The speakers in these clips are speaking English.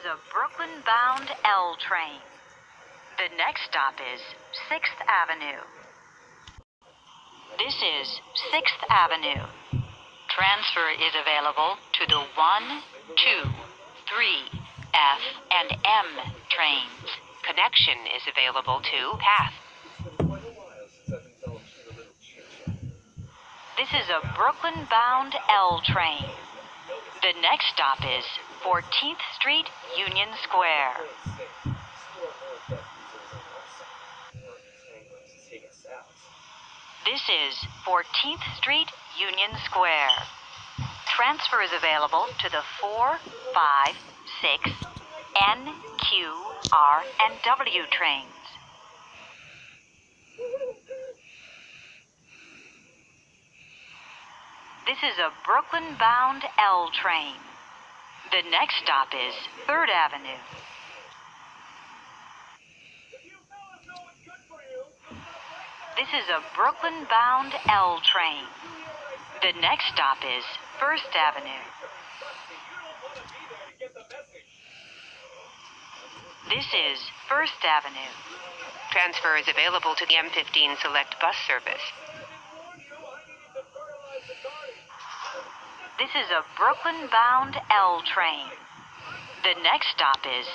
a Brooklyn-bound L train. The next stop is 6th Avenue. This is 6th Avenue. Transfer is available to the 1, 2, 3, F, and M trains. Connection is available to PATH. This is a Brooklyn-bound L train. The next stop is 14th Street, Union Square. This is 14th Street, Union Square. Transfer is available to the 4, 5, 6, N, Q, R, and W trains. This is a Brooklyn-bound L train. The next stop is 3rd Avenue. This is a Brooklyn-bound L train. The next stop is 1st Avenue. This is 1st Avenue. Transfer is available to the M15 Select Bus Service. This is a Brooklyn-bound L train. The next stop is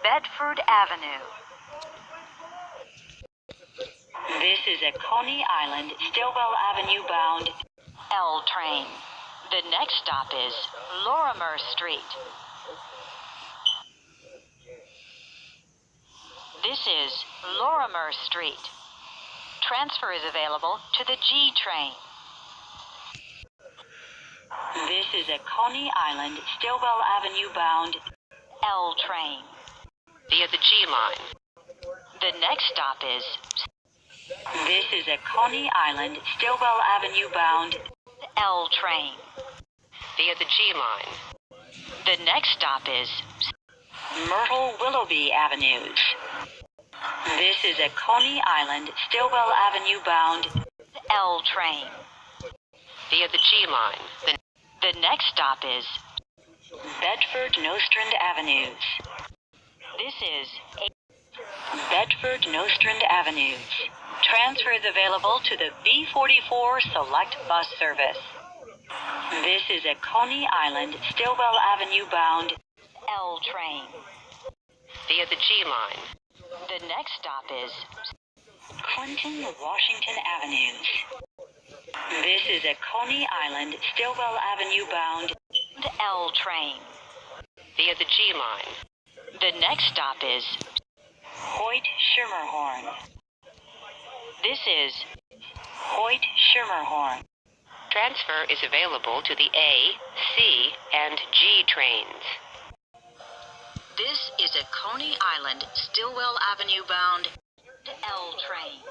Bedford Avenue. This is a Coney Island, Stillwell Avenue bound L train. The next stop is Lorimer Street. This is Lorimer Street. Transfer is available to the G train. This is a Coney Island, Stillwell Avenue bound L train. Via the G line. The next stop is This is a Coney Island, Stillwell Avenue bound L train. Via the G line. The next stop is Myrtle Willoughby Avenues. This is a Coney Island, Stillwell Avenue bound L train. Via the G line. The next stop is Bedford Nostrand Avenues. This is Bedford Nostrand Avenues. Transfer is available to the B44 Select Bus Service. This is a Coney Island, Stillwell Avenue bound L train. Via the G line. The next stop is Clinton Washington Avenues. This is a Coney Island, Stillwell Avenue bound L train. Via the G line. The next stop is Hoyt Schermerhorn. This is Hoyt Schermerhorn. Transfer is available to the A, C, and G trains. This is a Coney Island, Stillwell Avenue bound L train.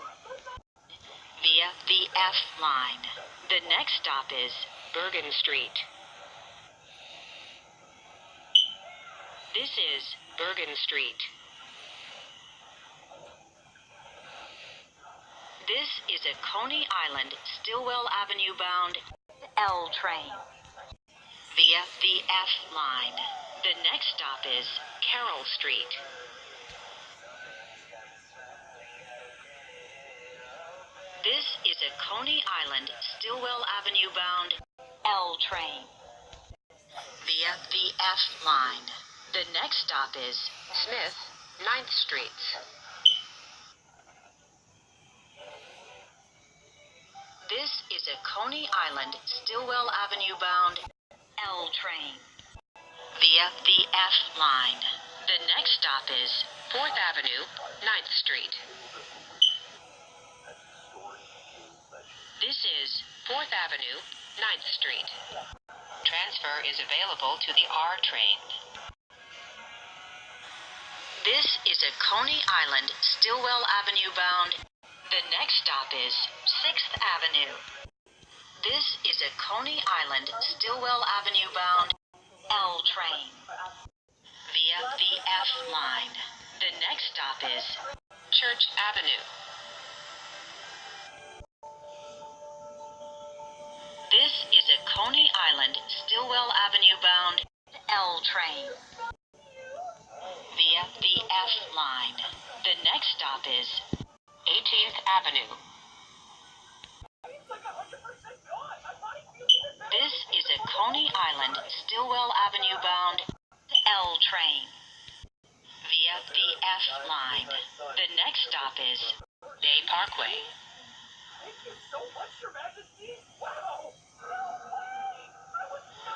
Via the F line. The next stop is Bergen Street. This is Bergen Street. This is a Coney Island, Stillwell Avenue bound L train. Via the F line. The next stop is Carroll Street. This is a Coney Island, Stillwell Avenue bound L train. Via the F line. The next stop is Smith, 9th Street. This is a Coney Island, Stillwell Avenue bound L train. Via the F line. The next stop is 4th Avenue, 9th Street. This is 4th Avenue, 9th Street. Transfer is available to the R train. This is a Coney Island, Stillwell Avenue bound. The next stop is 6th Avenue. This is a Coney Island, Stillwell Avenue bound L train. Via the F line. The next stop is Church Avenue. This is a Coney Island, Stillwell Avenue bound L train. via the F line. The next stop is 18th Avenue. This is a Coney Island, Stillwell Avenue bound L train via the F line. The next stop is Day Parkway.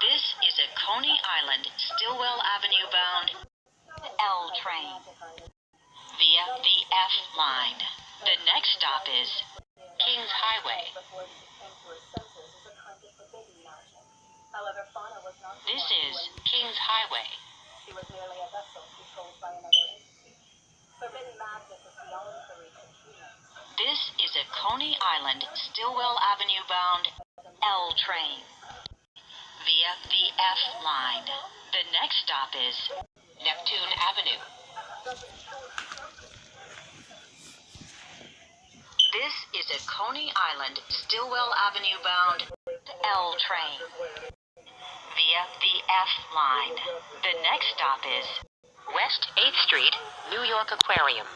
This is a Coney Island, Stillwell Avenue bound L train via the F line. The next stop is Kings Highway. This is Kings Highway. This is a Coney Island, Stillwell Avenue bound L train via the F line. The next stop is Neptune Avenue. This is a Coney Island, Stillwell Avenue bound L train via the F line. The next stop is West 8th Street, New York Aquarium.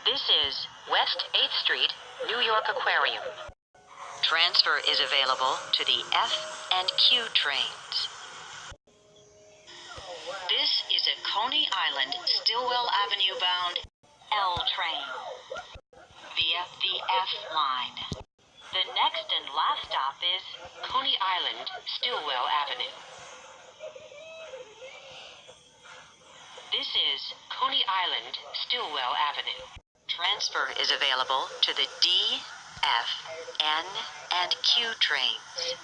This is West 8th Street, New York Aquarium. Transfer is available to the F and Q trains. This is a Coney Island, Stillwell Avenue bound L train via the F line. The next and last stop is Coney Island, Stillwell Avenue. This is Coney Island, Stillwell Avenue. Transfer is available to the D, F, N, and Q trains.